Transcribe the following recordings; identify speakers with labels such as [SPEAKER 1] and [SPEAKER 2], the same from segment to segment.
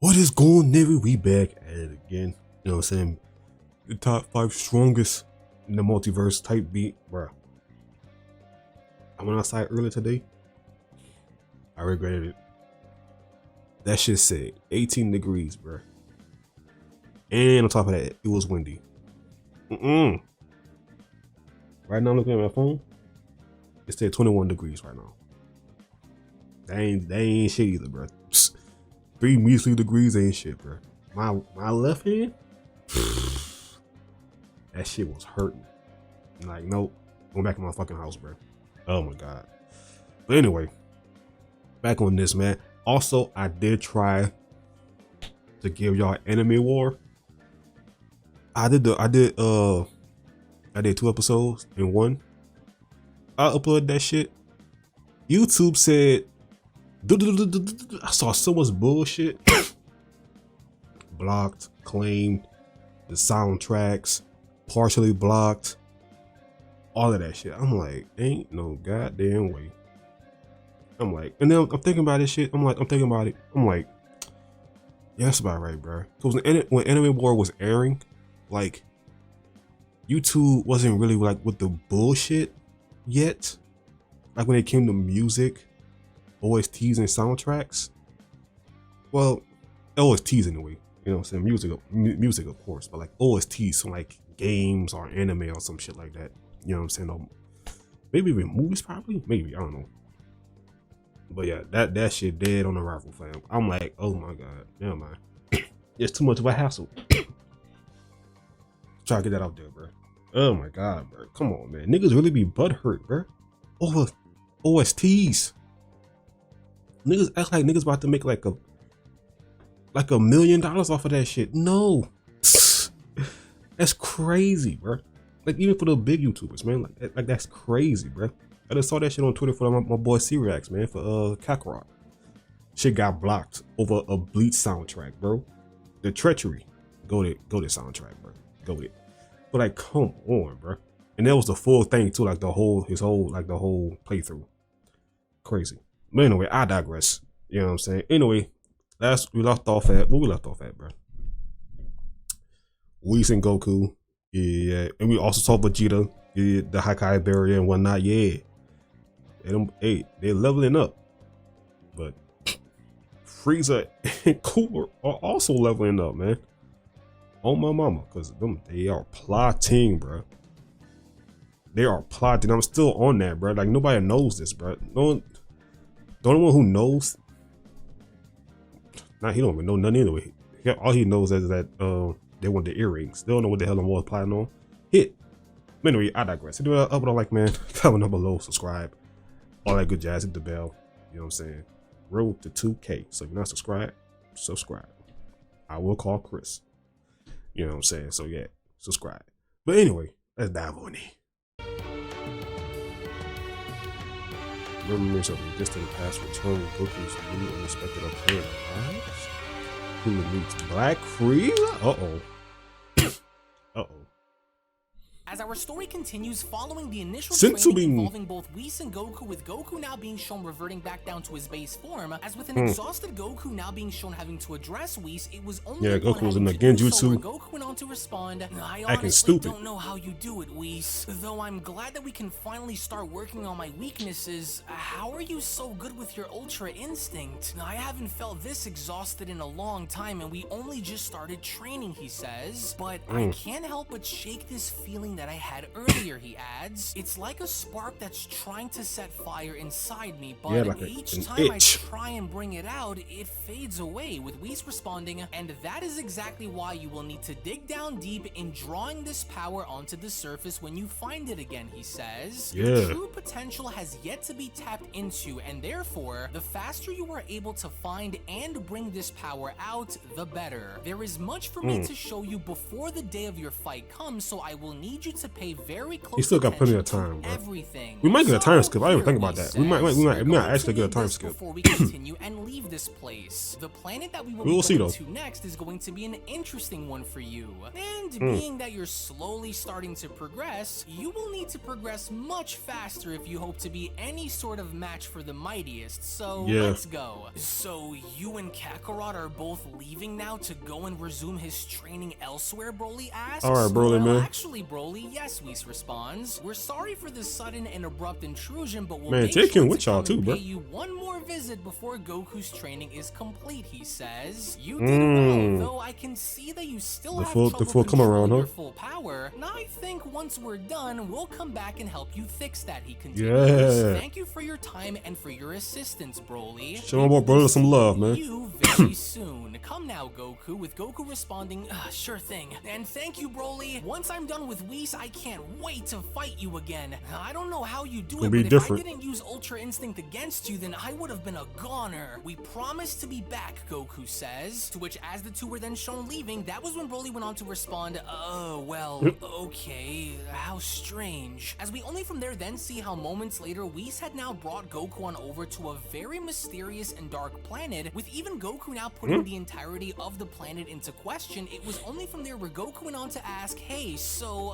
[SPEAKER 1] What is going on, nigga? We back at it again. You know what I'm saying? The top 5 strongest in the multiverse type beat, bruh. I went outside earlier today. I regretted it. That shit said 18 degrees, bruh. And on top of that, it was windy. Right now, I'm looking at my phone. It said 21 degrees right now. That ain't shit either, bruh. 3 measly degrees ain't shit, bruh. My left hand, that shit was hurting. Like, nope, going back in my fucking house, bro. Oh my god. But anyway, back on this, man. Also, I did try to give y'all Anime War. I did 2 episodes in one. I uploaded that shit. YouTube said I saw so much bullshit. Blocked, claimed, the soundtracks, partially blocked, all of that shit. I'm like, ain't no goddamn way. I'm like, and then I'm thinking about this shit. I'm thinking about it. I'm like, yeah, that's about right, bro. Because when Anime War was airing, like, YouTube wasn't really like with the bullshit yet. Like when it came to music, OSTs and soundtracks. Well, OSTs anyway. You know what I'm saying? Music of course, but like OSTs from like games or anime or some shit like that. You know what I'm saying? Or maybe even movies, probably. Maybe, I don't know. But yeah, that shit dead on arrival, fam. I'm like, oh my god, never mind. It's too much of a hassle. Try to get that out there, bro. Oh my god, bro. Come on, man. Niggas really be butthurt, bro. Over OSTs. Niggas act like niggas about to make like $1 million off of that shit. No. That's crazy, bro. Like, even for the big YouTubers, man. Like that's crazy, bro. I just saw that shit on Twitter for my boy C-Rex, man, for Kakarot. Shit got blocked over a Bleach soundtrack, bro. The Treachery. Go to soundtrack, bro. Go it. But like, come on, bro. And that was the full thing too, like his whole playthrough. Crazy. But anyway, I digress. You know what I'm saying? Anyway, we left off at, bro? Whis and Goku. Yeah. And we also saw Vegeta, yeah, the Hakai barrier and whatnot. Yeah. They're leveling up. But Frieza and Cooler are also leveling up, man. On my mama, because they are plotting, bro. They are plotting. I'm still on that, bro. Like, nobody knows this, bro. No one, the only one who knows, he don't even know nothing anyway. All he knows is that they want the earrings. They don't know what the hell I'm all plotting on. Hit. Anyway, I digress. Do it up, like, man. Comment down below, subscribe, all that good jazz. Hit the bell. You know what I'm saying? Road to 2K. So if you're not subscribed, subscribe. I will call Chris. You know what I'm saying? So yeah, subscribe. But anyway, let's dive on it. Memories of the distant past return. Goku's new unexpected appearance arrives. Who meets Black Frieza? Uh-oh. Uh-oh.
[SPEAKER 2] As our story continues, following the initial
[SPEAKER 1] Sensu
[SPEAKER 2] training involving both Whis and Goku, with Goku now being shown reverting back down to his base form, as with an exhausted Goku now being shown having to address Whis, it was only
[SPEAKER 1] Goku was in the Genjutsu.
[SPEAKER 2] Goku went on to respond, I
[SPEAKER 1] acting
[SPEAKER 2] honestly
[SPEAKER 1] stupid.
[SPEAKER 2] don't know how you do it, Whis. Though I'm glad that we can finally start working on my weaknesses. How are you so good with your Ultra Instinct? I haven't felt this exhausted in a long time, and we only just started training, he says. But I can't help but shake this feeling that I had earlier, he adds. It's like a spark that's trying to set fire inside me, but
[SPEAKER 1] yeah, like
[SPEAKER 2] each time I try and bring it out, it fades away, with Whis responding, and that is exactly why you will need to dig down deep in drawing this power onto the surface when you find it again, he says.
[SPEAKER 1] Yeah.
[SPEAKER 2] Your true potential has yet to be tapped into, and therefore, the faster you are able to find and bring this power out, the better. There is much for me to show you before the day of your fight comes, so I will need you you to pay very close
[SPEAKER 1] He still got plenty of
[SPEAKER 2] attention
[SPEAKER 1] time,
[SPEAKER 2] to
[SPEAKER 1] bro.
[SPEAKER 2] everything.
[SPEAKER 1] We might get a time skip. I didn't even
[SPEAKER 2] here
[SPEAKER 1] think about
[SPEAKER 2] he
[SPEAKER 1] that. We
[SPEAKER 2] says,
[SPEAKER 1] might actually get a time skip.
[SPEAKER 2] Before we continue and leave this place, the planet that we will
[SPEAKER 1] We'll
[SPEAKER 2] be
[SPEAKER 1] see,
[SPEAKER 2] going
[SPEAKER 1] though.
[SPEAKER 2] to next is going to be an interesting one for you. And being that you're slowly starting to progress, you will need to progress much faster if you hope to be any sort of match for the mightiest. So
[SPEAKER 1] Yeah.
[SPEAKER 2] let's go. So you and Kakarot are both leaving now to go and resume his training elsewhere, Broly asks.
[SPEAKER 1] All right, Broly,
[SPEAKER 2] well,
[SPEAKER 1] man.
[SPEAKER 2] actually, Broly, yes, Whis responds. We're sorry for this sudden and abrupt intrusion, but we'll
[SPEAKER 1] Man,
[SPEAKER 2] make
[SPEAKER 1] take
[SPEAKER 2] sure
[SPEAKER 1] him
[SPEAKER 2] to
[SPEAKER 1] with y'all
[SPEAKER 2] come
[SPEAKER 1] too,
[SPEAKER 2] and
[SPEAKER 1] bro.
[SPEAKER 2] pay you one more visit before Goku's training is complete, he says. You did well, though I can see that you still
[SPEAKER 1] The
[SPEAKER 2] have
[SPEAKER 1] full-
[SPEAKER 2] trouble
[SPEAKER 1] the full come around,
[SPEAKER 2] controlling your
[SPEAKER 1] huh?
[SPEAKER 2] full power. And I think once we're done, we'll come back and help you fix that, he continues.
[SPEAKER 1] Yeah.
[SPEAKER 2] Thank you for your time and for your assistance, Broly.
[SPEAKER 1] Show my boy Broly some love, man.
[SPEAKER 2] You very soon. Come now, Goku, with Goku responding, sure thing. And thank you, Broly. Once I'm done with Whis, I can't wait to fight you again. I don't know how you do
[SPEAKER 1] It'll
[SPEAKER 2] it,
[SPEAKER 1] be
[SPEAKER 2] but
[SPEAKER 1] different.
[SPEAKER 2] if I didn't use Ultra Instinct against you, then I would have been a goner. We promise to be back, Goku says. To which, as the two were then shown leaving, that was when Broly went on to respond, oh, well, okay, how strange. As we only from there then see how moments later, Whis had now brought Goku on over to a very mysterious and dark planet, with even Goku now putting the entirety of the planet into question. It was only from there where Goku went on to ask, hey, so,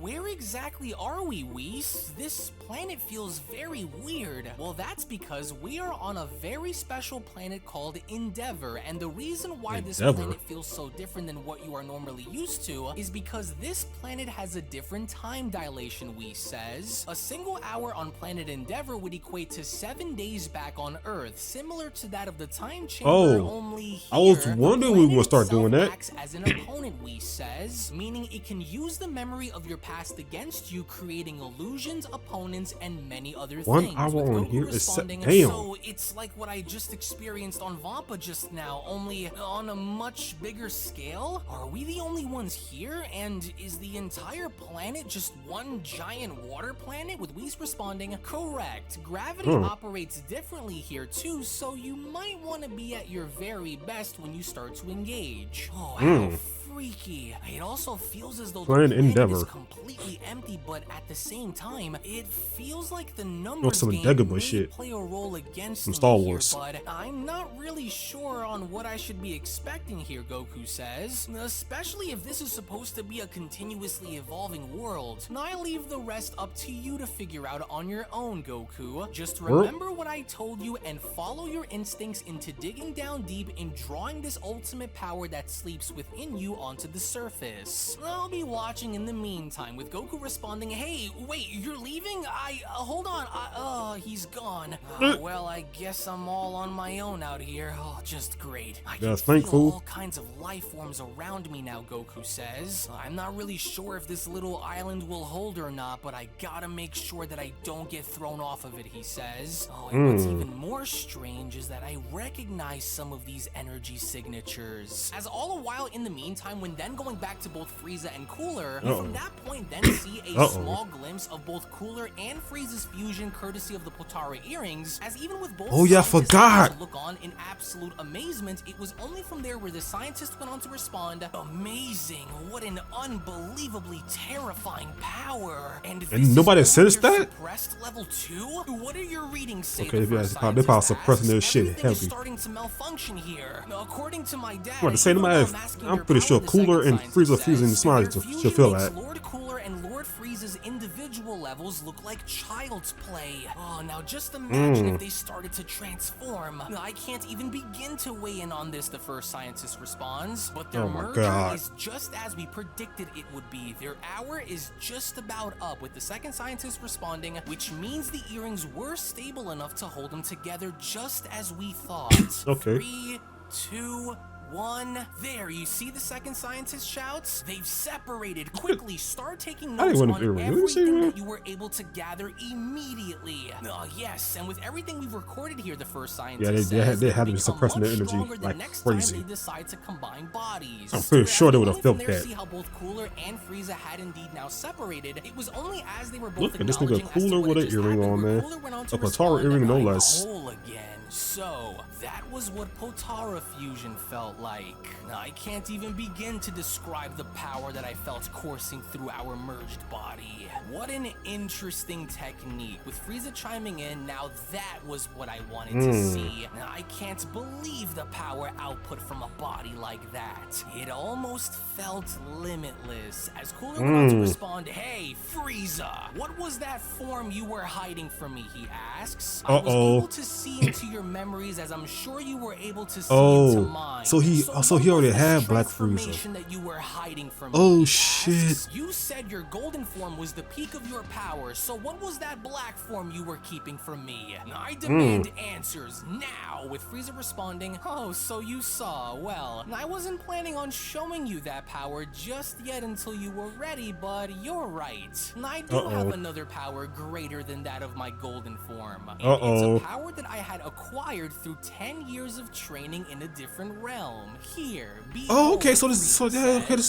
[SPEAKER 2] where exactly are we, Whis? This planet feels very weird. Well, that's because we are on a very special planet called Endeavor, and the reason why this
[SPEAKER 1] Endeavor?
[SPEAKER 2] planet feels so different than what you are normally used to is because this planet has a different time dilation, Whis says. A single hour on planet Endeavor would equate to 7 days back on Earth, similar to that of the time chamber,
[SPEAKER 1] Oh,
[SPEAKER 2] only here,
[SPEAKER 1] I was
[SPEAKER 2] the
[SPEAKER 1] wondering we
[SPEAKER 2] planet
[SPEAKER 1] would start
[SPEAKER 2] itself
[SPEAKER 1] doing that.
[SPEAKER 2] acts as an opponent, Whis says, meaning it can use the memory of your past against you, creating illusions, opponents, and many other
[SPEAKER 1] 1
[SPEAKER 2] things.
[SPEAKER 1] hour
[SPEAKER 2] With
[SPEAKER 1] on
[SPEAKER 2] Goku
[SPEAKER 1] here is
[SPEAKER 2] responding,
[SPEAKER 1] damn.
[SPEAKER 2] so it's like what I just experienced on Vampa just now, only on a much bigger scale? Are we the only ones here? And is the entire planet just one giant water planet? With Whis responding, correct. Gravity operates differently here too, so you might want to be at your very best when you start to engage. Oh, how freaky. It also feels as though
[SPEAKER 1] Planet
[SPEAKER 2] the planet
[SPEAKER 1] Endeavor.
[SPEAKER 2] is completely empty, but at the same time, it feels like the numbers
[SPEAKER 1] some
[SPEAKER 2] game
[SPEAKER 1] Dagobah
[SPEAKER 2] may
[SPEAKER 1] shit.
[SPEAKER 2] play a role against
[SPEAKER 1] Some
[SPEAKER 2] me
[SPEAKER 1] Star
[SPEAKER 2] here,
[SPEAKER 1] Wars.
[SPEAKER 2] but I'm not really sure on what I should be expecting here, Goku says, especially if this is supposed to be a continuously evolving world. And I leave the rest up to you to figure out on your own, Goku. Just remember what I told you and follow your instincts into digging down deep in drawing this ultimate power that sleeps within you onto the surface. I'll be watching in the meantime, with Goku responding, hey, wait, you're leaving? Hold on, he's gone. Well, I guess I'm all on my own out here. Oh, just great. I can feel
[SPEAKER 1] thankful.
[SPEAKER 2] all kinds of life forms around me now, Goku says. I'm not really sure if this little island will hold or not, but I gotta make sure that I don't get thrown off of it, he says. Oh, and what's even more strange is that I recognize some of these energy signatures. As all the while in the meantime, when then going back to both Frieza and Cooler, we from that point then see a small glimpse of both Cooler and Frieza's fusion courtesy of the Potara earrings, as even with both
[SPEAKER 1] I
[SPEAKER 2] scientists
[SPEAKER 1] forgot.
[SPEAKER 2] having to look on in absolute amazement, it was only from there where the scientist went on to respond, amazing, what an unbelievably terrifying power. And this
[SPEAKER 1] nobody
[SPEAKER 2] is
[SPEAKER 1] says
[SPEAKER 2] only your
[SPEAKER 1] that?
[SPEAKER 2] suppressed level 2? What are your readings say?
[SPEAKER 1] Okay,
[SPEAKER 2] the
[SPEAKER 1] yeah,
[SPEAKER 2] first
[SPEAKER 1] they
[SPEAKER 2] scientist
[SPEAKER 1] probably suppressing their
[SPEAKER 2] asks?
[SPEAKER 1] shit
[SPEAKER 2] Everything is
[SPEAKER 1] heavy.
[SPEAKER 2] starting to malfunction here. According to my dad,
[SPEAKER 1] I'm about to say,
[SPEAKER 2] even
[SPEAKER 1] nobody-
[SPEAKER 2] while masking
[SPEAKER 1] I'm
[SPEAKER 2] their
[SPEAKER 1] pretty
[SPEAKER 2] power,
[SPEAKER 1] sure
[SPEAKER 2] the
[SPEAKER 1] Cooler
[SPEAKER 2] second
[SPEAKER 1] and
[SPEAKER 2] scientist
[SPEAKER 1] Frieza
[SPEAKER 2] says,
[SPEAKER 1] fusing smart
[SPEAKER 2] their
[SPEAKER 1] to
[SPEAKER 2] fusion
[SPEAKER 1] feel
[SPEAKER 2] makes
[SPEAKER 1] that.
[SPEAKER 2] Lord Cooler and Lord Frieza's individual levels look like child's play. Oh, now just imagine if they started to transform. I can't even begin to weigh in on this, the first scientist responds. But their
[SPEAKER 1] Oh my
[SPEAKER 2] merger
[SPEAKER 1] God.
[SPEAKER 2] is just as we predicted it would be. Their hour is just about up, with the second scientist responding, which means the earrings were stable enough to hold them together just as we thought.
[SPEAKER 1] Okay.
[SPEAKER 2] 3, 2, 1. There, you see the second scientist shouts? They've separated. Quickly, start taking
[SPEAKER 1] I didn't
[SPEAKER 2] notes
[SPEAKER 1] want
[SPEAKER 2] on
[SPEAKER 1] to hear it. What you say,
[SPEAKER 2] everything
[SPEAKER 1] man?
[SPEAKER 2] that you were able to gather immediately. Yes, and with everything we've recorded here, the first scientist says,
[SPEAKER 1] they had to be
[SPEAKER 2] become
[SPEAKER 1] suppressing their
[SPEAKER 2] much
[SPEAKER 1] energy
[SPEAKER 2] stronger the
[SPEAKER 1] like
[SPEAKER 2] next
[SPEAKER 1] crazy.
[SPEAKER 2] time they decide to combine bodies.
[SPEAKER 1] I'm pretty
[SPEAKER 2] Whereas
[SPEAKER 1] sure they
[SPEAKER 2] we
[SPEAKER 1] would have
[SPEAKER 2] only from
[SPEAKER 1] felt
[SPEAKER 2] there
[SPEAKER 1] that.
[SPEAKER 2] see how both Cooler and Frieza had indeed now separated. It was only as they were both
[SPEAKER 1] Look at this nigga
[SPEAKER 2] acknowledging as to
[SPEAKER 1] Cooler
[SPEAKER 2] what
[SPEAKER 1] with
[SPEAKER 2] had
[SPEAKER 1] an
[SPEAKER 2] just
[SPEAKER 1] earring
[SPEAKER 2] happened,
[SPEAKER 1] on,
[SPEAKER 2] where
[SPEAKER 1] man.
[SPEAKER 2] Cooler went on to
[SPEAKER 1] A Potara
[SPEAKER 2] respond,
[SPEAKER 1] earring, no
[SPEAKER 2] "I'm
[SPEAKER 1] less."
[SPEAKER 2] whole again." So that was what Potara fusion felt like. I can't even begin to describe the power that I felt coursing through our merged body. What an interesting technique. With Frieza chiming in, now that was what I wanted to see. I can't believe the power output from a body like that. It almost felt limitless. As Cooler went on to respond, "Hey, Frieza, what was that form you were hiding from me?" he asks. "I was able to see into your memories, as I'm sure you were able to see into mine."
[SPEAKER 1] So he already had Black Frieza.
[SPEAKER 2] That you were hiding from
[SPEAKER 1] Oh
[SPEAKER 2] me,
[SPEAKER 1] shit.
[SPEAKER 2] asks. "You said your golden form was the peak of your power, so what was that black form you were keeping from me? I demand answers now," with Frieza responding, "Oh, so you saw. Well, I wasn't planning on showing you that power just yet until you were ready, but you're right. I do have another power greater than that of my golden form. And it's a power that I had acquired through 10 years of training in a different realm. Here,
[SPEAKER 1] okay, so this is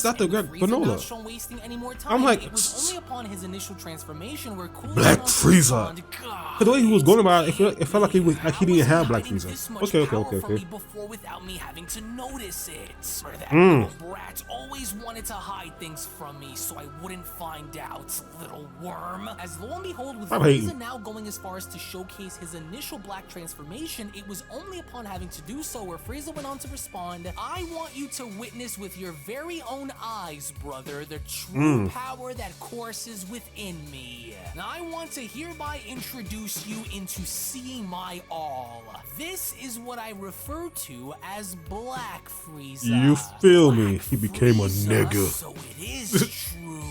[SPEAKER 1] not the granola. I'm like,
[SPEAKER 2] it was only upon his initial transformation where Cooler
[SPEAKER 1] Black
[SPEAKER 2] went on to
[SPEAKER 1] Frieza.
[SPEAKER 2] respond,
[SPEAKER 1] The way he was going about it, it felt like he didn't have
[SPEAKER 2] how
[SPEAKER 1] Black
[SPEAKER 2] was he
[SPEAKER 1] Frieza.
[SPEAKER 2] hiding this much
[SPEAKER 1] Okay.
[SPEAKER 2] power from me before without me having to notice it? Or that little brat always wanted to hide things from me so I wouldn't find out, little worm." As lo and behold, with Frieza now going as far as to showcase his initial black transformation, it was only upon having to do so where Frieza went on to respond, "I want you to witness with your very own eyes, brother, the true power that courses within me. I want to hereby introduce you into seeing my all. This is what I refer to as Black Frieza."
[SPEAKER 1] You feel me?
[SPEAKER 2] Black
[SPEAKER 1] He became a
[SPEAKER 2] Frieza,
[SPEAKER 1] nigga.
[SPEAKER 2] So it is true.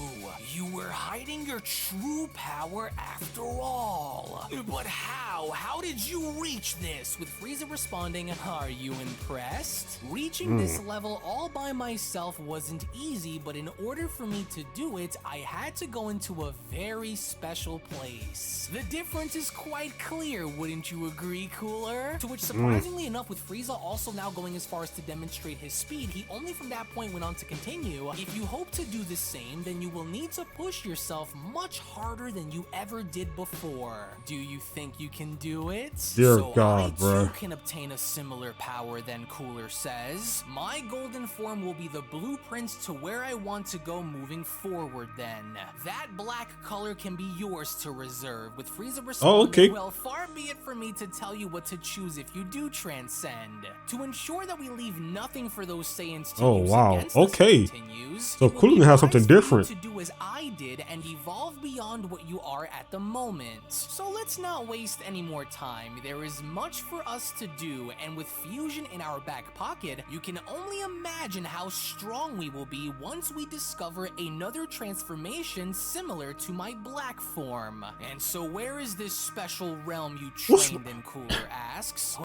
[SPEAKER 2] You were hiding your true power after all. But how? How did you reach this? With Frieza responding, "Are you impressed? Reaching this level all by myself wasn't easy, but in order for me to do it, I had to go into a very special place. The difference is quite clear, wouldn't you agree, Cooler?" To which, surprisingly enough, with Frieza also now going as far as to demonstrate his speed, he only from that point went on to continue, "If you hope to do the same, then you will need to push yourself much harder than you ever did before. Do you think you can do it?"
[SPEAKER 1] Dear
[SPEAKER 2] so
[SPEAKER 1] God,
[SPEAKER 2] I
[SPEAKER 1] bro.
[SPEAKER 2] too can obtain a similar power, then Cooler says. "My golden form will be the blueprint to where I want to go moving forward then. That black color can be yours to reserve." With Frieza responding,
[SPEAKER 1] okay.
[SPEAKER 2] "Well, far be it from me to tell you what to choose if you do transcend. To ensure that we leave nothing for those Saiyans to use
[SPEAKER 1] wow.
[SPEAKER 2] against us,"
[SPEAKER 1] Okay.
[SPEAKER 2] he continues,
[SPEAKER 1] So
[SPEAKER 2] "it would
[SPEAKER 1] Cooler
[SPEAKER 2] be
[SPEAKER 1] has
[SPEAKER 2] wise
[SPEAKER 1] something
[SPEAKER 2] for you
[SPEAKER 1] different.
[SPEAKER 2] to do as I did and evolve beyond what you are at the moment. So let's not waste any more time. There is much for us to do, and with fusion in our back pocket, you can only imagine how strong we will be once we discover another transformation similar to my black form. And so where is this special realm you trained in?" Cooler asks.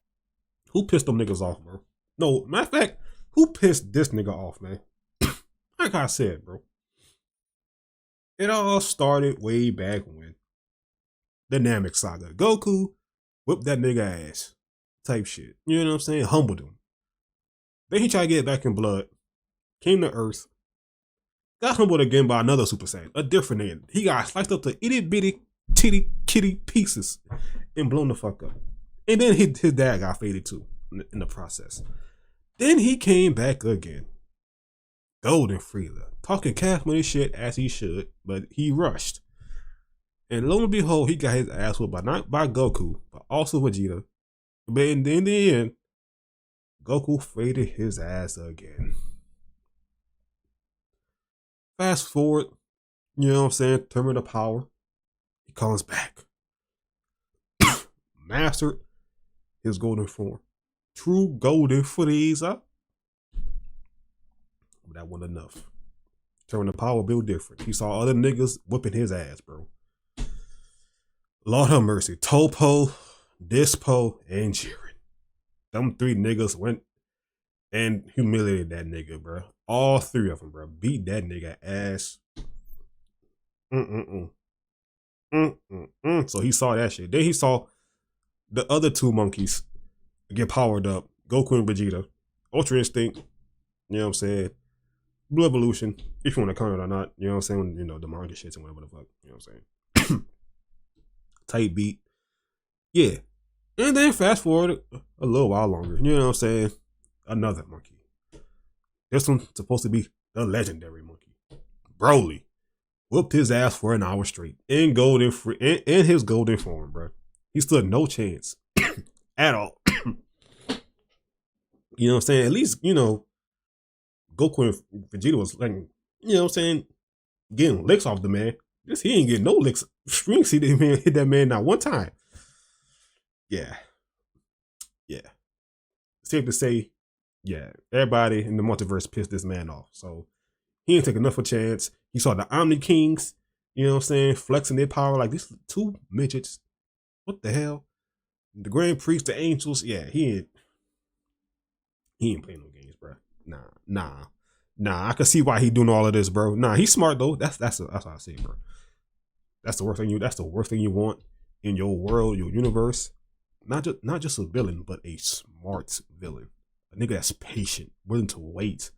[SPEAKER 1] Who pissed them niggas off, bro? No, matter of fact, who pissed this nigga off, man? Like I said, bro. It all started way back when. The Namek Saga. Goku whipped that nigga ass. Type shit. You know what I'm saying? Humbled him. Then he tried to get back in blood. Came to Earth. Got humbled again by another Super Saiyan. A different nigga. He got sliced up to itty bitty titty kitty pieces and blown the fuck up. And then his dad got faded too in the process. Then he came back again. Golden Frieza. Talking cash money shit as he should, but he rushed. And lo and behold, he got his ass whooped by not by Goku, but also Vegeta. But in the end, Goku faded his ass again. Fast forward, you know what I'm saying? Tournament of Power. He comes back. Mastered his golden form. True golden Frieza. But that wasn't enough. Tournament of Power built different. He saw other niggas whipping his ass, bro. Lord have mercy. Topo, Dispo, and Jiren. Them three niggas went and humiliated that nigga, bro. All three of them, bro. Beat that nigga ass. So he saw that shit. Then he saw the other two monkeys get powered up. Goku and Vegeta. Ultra Instinct. You know what I'm saying? Blue Evolution. If you want to count it or not. You know what I'm saying? You know, the manga shits and whatever the fuck. You know what I'm saying? Tight beat. Yeah. And then fast forward a little while longer. You know what I'm saying? Another monkey. This one's supposed to be the legendary monkey. Broly whooped his ass for an hour straight in his golden form, bro. He stood no chance at all. You know what I'm saying? At least, you know, Goku and Vegeta was like, you know what I'm saying, getting licks off the man. This he ain't getting no licks. Strings he didn't even hit that man not one time. Yeah. Yeah. Safe to say, yeah, everybody in the multiverse pissed this man off. So he ain't taking enough of a chance. He saw the Omni Kings, you know what I'm saying, flexing their power like these two midgets. What the hell? The Grand Priest, the Angels, yeah, he ain't playing no games, bro. Nah. I can see why he doing all of this, bro. Nah, he's smart though. That's what I say, bro. That's the worst thing you want in your world, your universe. Not just a villain, but a smart villain. A nigga that's patient, willing to wait.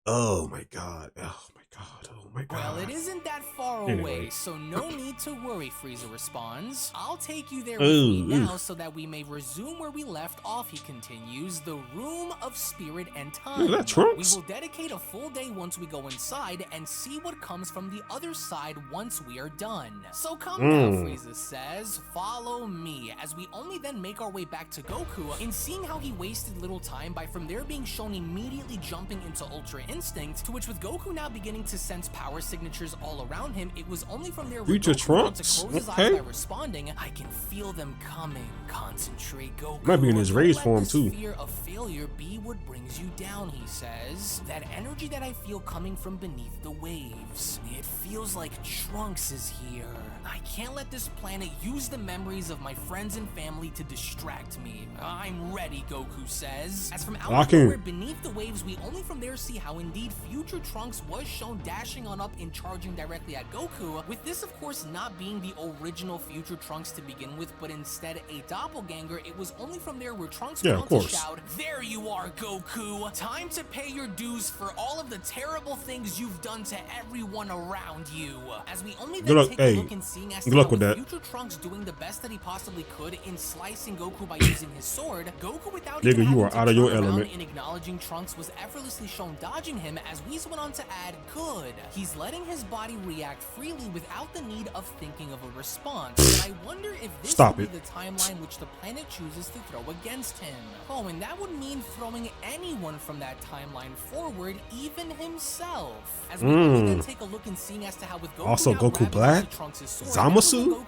[SPEAKER 1] Oh my god. Oh my god. Oh my god.
[SPEAKER 2] Well, it isn't that far away, so no need to worry, Frieza responds. I'll take you there with me now so that we may resume where we left off, he continues. The Room of Spirit and Time.
[SPEAKER 1] Is that Trunks?
[SPEAKER 2] We will dedicate a full day once we go inside and see what comes from the other side once we are done. So come now, Frieza says. Follow me, as we only then make our way back to Goku, in seeing how he wasted little time by from there being shown immediately jumping into Ultra Instinct, to which with Goku now beginning to sense power signatures all around him, it was only from there where
[SPEAKER 1] Future
[SPEAKER 2] Goku
[SPEAKER 1] Trunks?
[SPEAKER 2] to close his eyes by responding, I can feel them coming. Concentrate, Goku.
[SPEAKER 1] Might be in his rage form too.
[SPEAKER 2] Fear of failure be what brings you down, he says. That energy that I feel coming from beneath the waves. It feels like Trunks is here. I can't let this planet use the memories of my friends and family to distract me. I'm ready, Goku says. As from out nowhere beneath the waves, we only from there see how indeed future Trunks was shown dashing on up and charging directly at Goku, with this of course not being the original future Trunks to begin with, but instead a doppelganger. It was only from there where Trunks went on to shout, "There you are, Goku! Time to pay your dues for all of the terrible things you've done to everyone around you." As we only then take a look and seeing as to how future Trunks doing the best that he possibly could in slicing Goku by using his sword, Goku without even having to turn around in acknowledging Trunks was effortlessly shown dodging him, as Whis went on to add, good. He's letting his body react freely without the need of thinking of a response. But I wonder if this will be the timeline which the planet chooses to throw against him. Oh, and that would mean throwing anyone from that timeline forward, even himself. As we then take a look and seeing as to how with Goku
[SPEAKER 1] also Goku Black, Zamasu,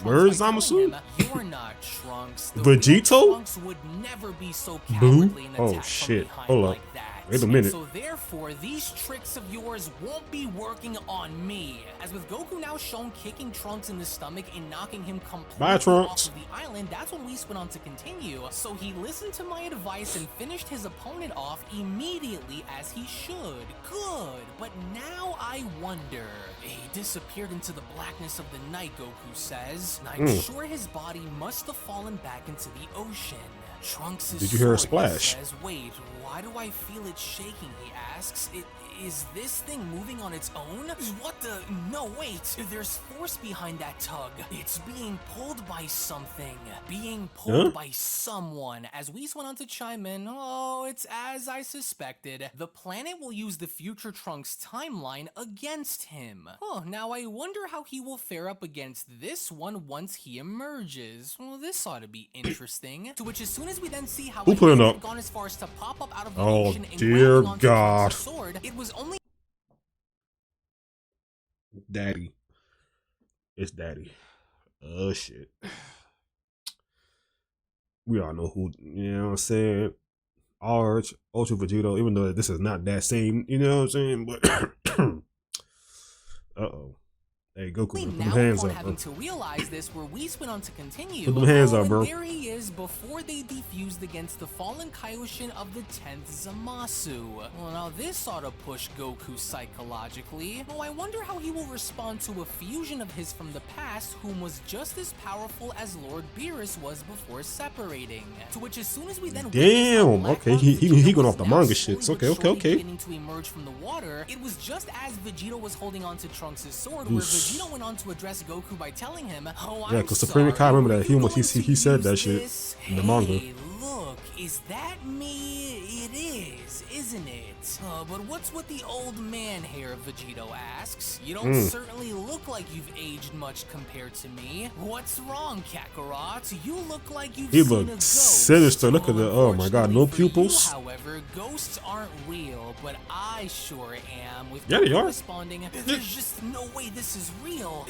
[SPEAKER 1] where's Zamasu?
[SPEAKER 2] You're not Trunks.
[SPEAKER 1] Vegito?
[SPEAKER 2] Trunks would never be so cowardly and attack from behind
[SPEAKER 1] Hold up.
[SPEAKER 2] like that.
[SPEAKER 1] Wait a minute.
[SPEAKER 2] So therefore, these tricks of yours won't be working on me. As with Goku now shown kicking Trunks in the stomach and knocking him completely off of the island, that's when Whis went on to continue. So he listened to my advice and finished his opponent off immediately, as he should. Good, but now I wonder. He disappeared into the blackness of the night, Goku says. I'm sure his body must have fallen back into the ocean. Trunks'
[SPEAKER 1] Did you hear a splash?
[SPEAKER 2] Says, wait, why do I feel it shaking? He asks. Is this thing moving on its own? What the? No, wait. There's force behind that tug. It's being pulled by something. Being pulled by someone. As Whis went on to chime in, oh, it's as I suspected. The planet will use the future Trunks timeline against him. Oh, now I wonder how he will fare up against this one once he emerges. Well, this ought to be interesting. To which as soon as we then see how he had gone as far as to pop up out of the ocean and
[SPEAKER 1] dear
[SPEAKER 2] onto
[SPEAKER 1] God.
[SPEAKER 2] Trunks' sword, it was only
[SPEAKER 1] Daddy. It's Daddy. Oh shit. We all know who, you know what I'm saying? Ultra Vegito, even though this is not that same, you know what I'm saying? But uh-oh. Hey, Goku, put them hands up,
[SPEAKER 2] having to realize this, where Whis went on to continue.
[SPEAKER 1] Put them hands up, bro.
[SPEAKER 2] There he is before they defused against the fallen Kaioshin of the 10th Zamasu. Well, now this ought to push Goku psychologically. Oh, I wonder how he will respond to a fusion of his from the past, whom was just as powerful as Lord Beerus was before separating. To which as soon as we then
[SPEAKER 1] okay, he going off the manga shit. Okay.
[SPEAKER 2] Beginning to emerge from the water, it was just as Vegito was holding on to Trunks' sword, where Vegito went on to address Goku by telling him, "Oh,
[SPEAKER 1] yeah, because Supreme Kai, remember that he said that shit in the manga."
[SPEAKER 2] Look, is that me? It is, isn't it? But what's with the old man hair, Vegito asks. You don't certainly look like you've aged much compared to me. What's wrong, Kakarot? You look like you've
[SPEAKER 1] He
[SPEAKER 2] seen a
[SPEAKER 1] looked
[SPEAKER 2] ghost.
[SPEAKER 1] sinister. Look at the, oh my god, no
[SPEAKER 2] Unfortunately for you,
[SPEAKER 1] pupils.
[SPEAKER 2] however, ghosts aren't real, but I sure am. With
[SPEAKER 1] Yeah, they
[SPEAKER 2] Goku
[SPEAKER 1] are.
[SPEAKER 2] responding, there's just no way this is real.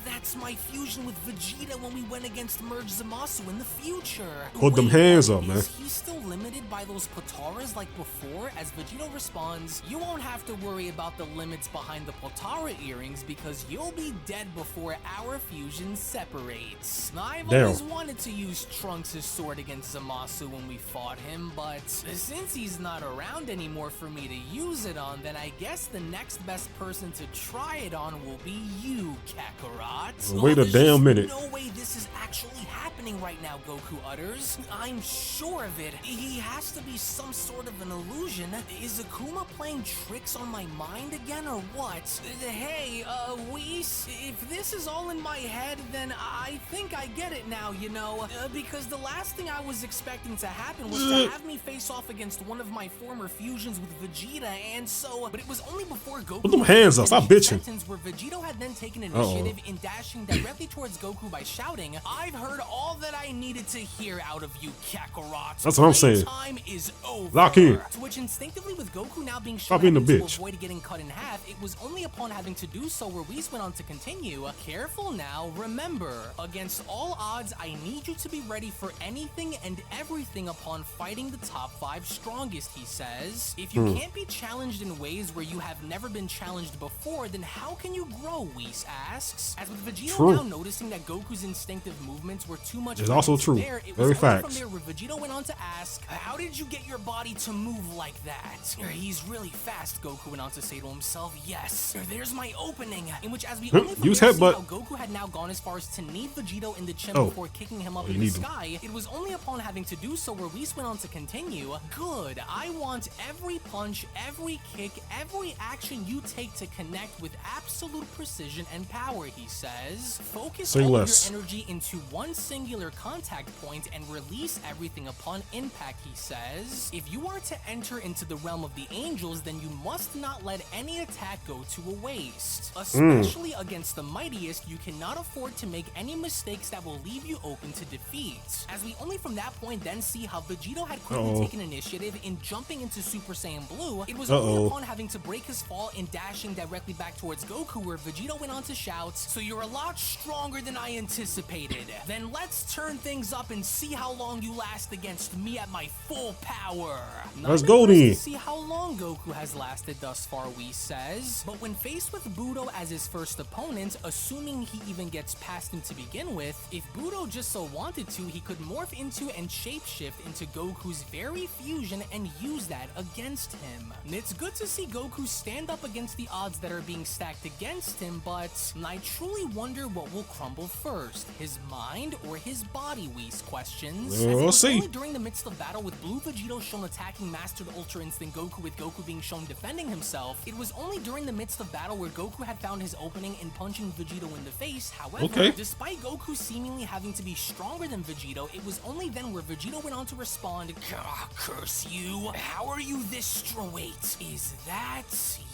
[SPEAKER 2] That's my fusion with Vegeta when we went against Merge Zamasu in the future.
[SPEAKER 1] Hold them hands up, man.
[SPEAKER 2] Is he still limited by those Potaras like before? As Vegito responds, you won't have to worry about the limits behind the Potara earrings because you'll be dead before our fusion separates. I've always wanted to use Trunks' sword against Zamasu when we fought him, but since he's not around anymore for me to use it on, then I guess the next best person to try it on will be you, Kakarot.
[SPEAKER 1] Wait a damn minute.
[SPEAKER 2] No way this is actually happening right now, Goku utters. I'm sure of it. He has to be some sort of an illusion. Is Akuma playing tricks on my mind again or what? Hey, Whis, if this is all in my head, then I think I get it now, you know? Because the last thing I was expecting to happen was to have me face off against one of my former fusions with Vegeta, and so, but it was only before Goku
[SPEAKER 1] Put them hands up, stop bitching.
[SPEAKER 2] where Vegito had then taken initiative in dashing directly towards Goku by shouting, I've heard all that I needed to hear out of you, Kakarot.
[SPEAKER 1] That's what I'm saying.
[SPEAKER 2] Time is over.
[SPEAKER 1] Lock in.
[SPEAKER 2] To which instinctively with Goku now being
[SPEAKER 1] Stop
[SPEAKER 2] shown
[SPEAKER 1] being a
[SPEAKER 2] to
[SPEAKER 1] bitch.
[SPEAKER 2] avoid getting cut in half, it was only upon having to do so where Whis went on to continue, careful now, remember, against all odds, I need you to be ready for anything and everything upon fighting the top 5 strongest, he says. If you can't be challenged in ways where you have never been challenged before, then how can you grow, Whis asks. As with Vegito now noticing that Goku's instinctive movements were too much
[SPEAKER 1] It's also true.
[SPEAKER 2] there, it
[SPEAKER 1] Very
[SPEAKER 2] was only from
[SPEAKER 1] facts.
[SPEAKER 2] there where Vegito went on to ask, how did you get your body to move like that? He's really fast, Goku went on to say to himself, yes, there's my opening. In which as we only from
[SPEAKER 1] Use
[SPEAKER 2] there see
[SPEAKER 1] headbutt.
[SPEAKER 2] how Goku had now gone as far as to knee Vegito in the chin
[SPEAKER 1] Oh.
[SPEAKER 2] before kicking him up
[SPEAKER 1] You
[SPEAKER 2] in the
[SPEAKER 1] need them.
[SPEAKER 2] sky, it was only upon having to do so where Whis went on to continue, good, I want every punch, every kick, every action you take to connect with absolute precision and power, he says. Focus
[SPEAKER 1] Say
[SPEAKER 2] all
[SPEAKER 1] less.
[SPEAKER 2] of your energy into one singular contact point and release everything upon impact, he says. If you are to enter into the realm of the angels, then you must not let any attack go to a waste. Especially against the mightiest, you cannot afford to make any mistakes that will leave you open to defeat. As we only from that point then see how Vegito had quickly taken initiative in jumping into Super Saiyan Blue, it was only upon having to break his fall and dashing directly back towards Goku where Vegito went on to shout, so you're a lot stronger than I anticipated. Then let's turn things up and see how long you last against me at my full power.
[SPEAKER 1] Let's go then.
[SPEAKER 2] See how long Goku has lasted thus far, Whis says. But when faced with Budo as his first opponent, assuming he even gets past him to begin with, if Budo just so wanted to, he could morph into and shapeshift into Goku's very fusion and use that against him. And it's good to see Goku stand up against the odds that are being stacked against him, but I truly wonder what will crumble first, his mind or his body, Whis questions. As it
[SPEAKER 1] We'll
[SPEAKER 2] was
[SPEAKER 1] see.
[SPEAKER 2] only during the midst of battle with Blue Vegito shown attacking Mastered Ultra Instinct Goku with Goku being shown defending himself, it was only during the midst of battle where Goku had found his opening in punching Vegito in the face. However, despite Goku seemingly having to be stronger than Vegito, it was only then where Vegito went on to respond, curse you, how are you this straight? Is that...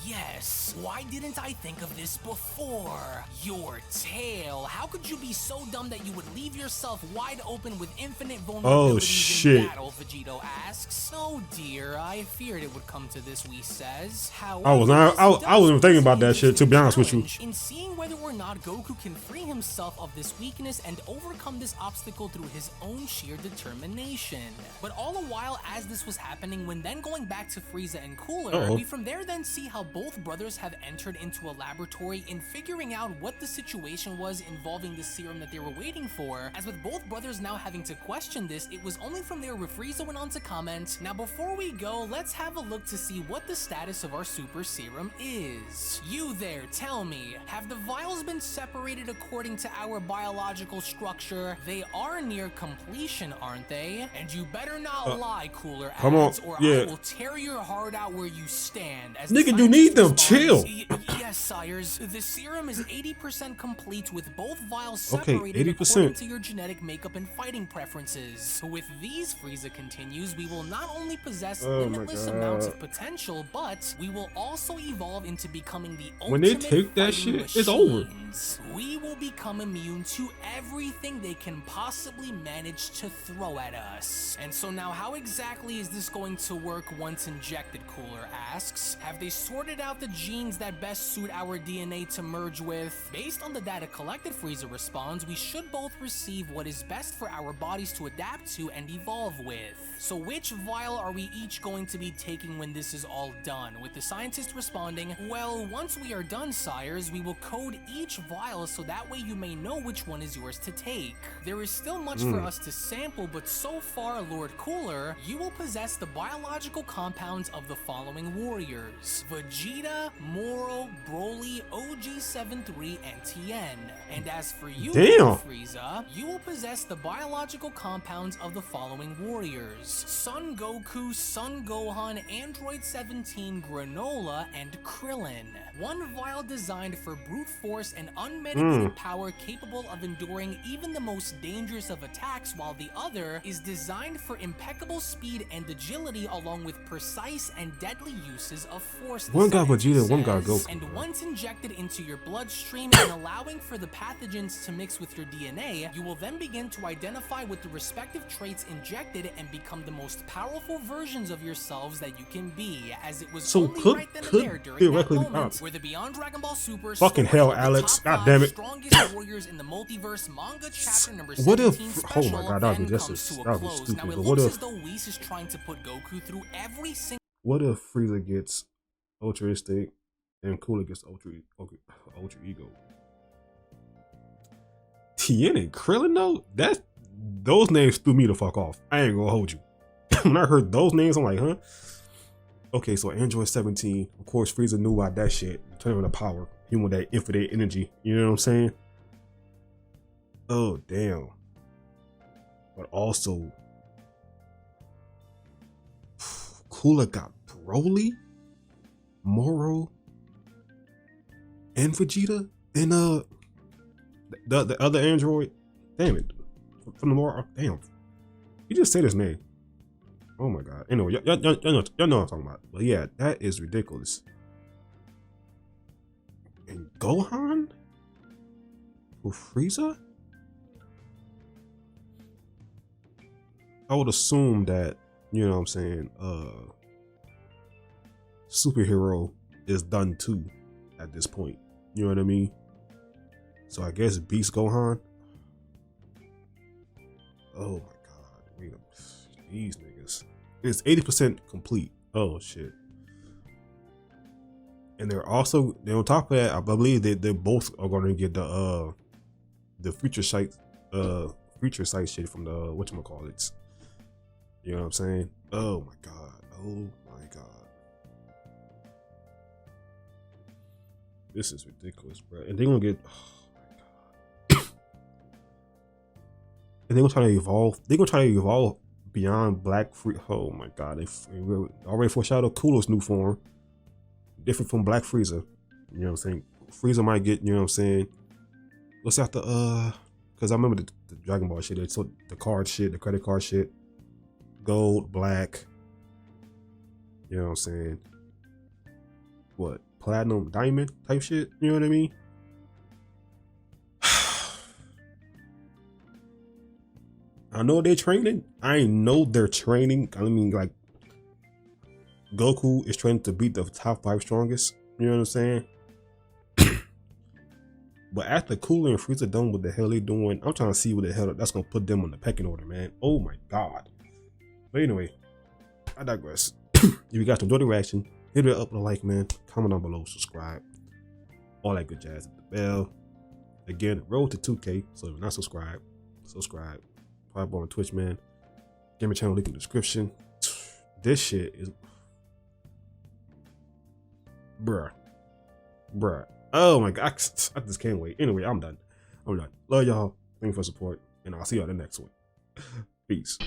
[SPEAKER 2] yes. Why didn't I think of this before? Your tail. How could you be so dumb that you would leave yourself wide open with infinite vulnerabilities in battle, Vegito asks. Oh dear, I feared it would come to this, Whis says. However,
[SPEAKER 1] I wasn't thinking about that shit, to be honest with you.
[SPEAKER 2] in seeing whether or not Goku can free himself of this weakness and overcome this obstacle through his own sheer determination. But all the while as this was happening, when then going back to Frieza and Cooler, we from there then see how both brothers have entered into a laboratory in figuring out what the situation was involving the serum that they were waiting for. As with both brothers now having to question this, it was only from there where Frieza went on to comment, now before we go, let's have a look to see what the status of our super serum is. You there, tell me, have the vials been separated according to our biological structure? They are near completion, aren't they? And you better not lie, Cooler
[SPEAKER 1] Come on,
[SPEAKER 2] adds, or
[SPEAKER 1] yeah.
[SPEAKER 2] I will tear your heart out where you stand. As
[SPEAKER 1] Nigga,
[SPEAKER 2] the
[SPEAKER 1] you need them,
[SPEAKER 2] scientist
[SPEAKER 1] chill.
[SPEAKER 2] responds, Yes, Yes, sires. The serum is 80% complete with both vials
[SPEAKER 1] Okay,
[SPEAKER 2] separated
[SPEAKER 1] 80%.
[SPEAKER 2] according to your genetic makeup and fighting preferences. With these, Frieza continues, we will not only possess limitless amounts of potential, but we will also evolve into becoming the
[SPEAKER 1] When they
[SPEAKER 2] ultimate
[SPEAKER 1] take that
[SPEAKER 2] fighting
[SPEAKER 1] shit, it's over.
[SPEAKER 2] machines. We will become immune to everything they can possibly manage to throw at us. And so now how exactly is this going to work once injected, Cooler asks. Have they sorted out the genes that best suit our DNA to merge with? Based on the data collected, Frieza responds, we should both receive what is best for our bodies to adapt to and evolve with. So which vial are we each going to be taking when this is all done? With the scientist responding, well, once we are done, sires, we will code each vial so that way you may know which one is yours to take. There is still much for us to sample, but so far, Lord Cooler, you will possess the biological compounds of the following warriors: Vegeta, Moro, Broly, OG73, and Tien. And as for you,
[SPEAKER 1] Damn.
[SPEAKER 2] Frieza, you will possess the biological compounds of the following warriors: Son Goku, Son Gohan, Android 17, Granola, and Krillin. One vial designed for brute force and unmedicated power capable of enduring even the most dangerous of attacks, while the other is designed for impeccable speed and agility along with precise and deadly uses of force.
[SPEAKER 1] One got Vegeta, one got Goku.
[SPEAKER 2] And once injected into your bloodstream and allowing for the pathogens to mix with your DNA, you will then begin to identify with the respective traits injected and become the most powerful versions of yourselves that you can be, as it was
[SPEAKER 1] So
[SPEAKER 2] only
[SPEAKER 1] could
[SPEAKER 2] right then and there during that
[SPEAKER 1] theoretically
[SPEAKER 2] moment where the Beyond Dragon Ball Super
[SPEAKER 1] Fucking
[SPEAKER 2] story
[SPEAKER 1] hell,
[SPEAKER 2] of the
[SPEAKER 1] Alex.
[SPEAKER 2] top
[SPEAKER 1] God
[SPEAKER 2] 5
[SPEAKER 1] damn it.
[SPEAKER 2] strongest warriors in the multiverse manga chapter number
[SPEAKER 1] What
[SPEAKER 2] 17
[SPEAKER 1] if- oh
[SPEAKER 2] special
[SPEAKER 1] my God, that would be
[SPEAKER 2] then
[SPEAKER 1] just
[SPEAKER 2] comes
[SPEAKER 1] as-
[SPEAKER 2] to
[SPEAKER 1] that
[SPEAKER 2] a
[SPEAKER 1] would be
[SPEAKER 2] close.
[SPEAKER 1] stupid,
[SPEAKER 2] Now it
[SPEAKER 1] but what
[SPEAKER 2] looks
[SPEAKER 1] if-
[SPEAKER 2] as though Whis is trying to put Goku through every single
[SPEAKER 1] What if Frieza gets Ultra Instinct and Cooler gets Ultra Ego? Tien and Krillin though? Those names threw me the fuck off. I ain't gonna hold you. When I heard those names, I'm like, huh? Okay, so Android 17, of course, Frieza knew about that shit. Turn on the power. He want that infinite energy. You know what I'm saying? Oh, damn. But also, Cooler got Broly, Moro, and Vegeta, and the other android. Damn it, from the Moro. Damn, you just said his name. Oh my god. Anyway, y'all know what I'm talking about. But yeah, that is ridiculous. And Gohan for Frieza? I would assume that, you know what I'm saying, superhero is done too at this point. You know what I mean? So I guess Beast Gohan. Oh my god. Wait a minute. These niggas. It's 80% complete. Oh shit. And they're also, on top of that, I believe that they both are gonna get the future sight shit from the whatchamacallits. You know what I'm saying? Oh my god. Oh my god. This is ridiculous, bro. And they're gonna get, oh my god. And they're gonna try to evolve. They're gonna try to evolve beyond Black Free. Oh my god. They already foreshadowed Cooler's new form. Different from Black Frieza. You know what I'm saying? Frieza might get, you know what I'm saying? Let's have to, because I remember the Dragon Ball shit. So the card shit, the credit card shit. Gold, black, you know what I'm saying? What? Platinum, diamond type shit? You know what I mean? I know they're training. I know they're training. I mean, like, Goku is training to beat the top 5 strongest. You know what I'm saying? But after Cooler and Frieza done what the hell they doing, I'm trying to see what the hell that's gonna put them on the pecking order, man. Oh my god. But anyway, I digress. If you guys enjoyed the reaction, hit it up with a like, man. Comment down below, subscribe, all that good jazz. Hit the bell. Again, road to 2K. So if you're not subscribed, subscribe. Probably on Twitch, man. Give me a channel link in the description. This shit is, bruh. Oh my god, I just can't wait. Anyway, I'm done. Love y'all. Thank you for support, and I'll see y'all in the next one. Peace.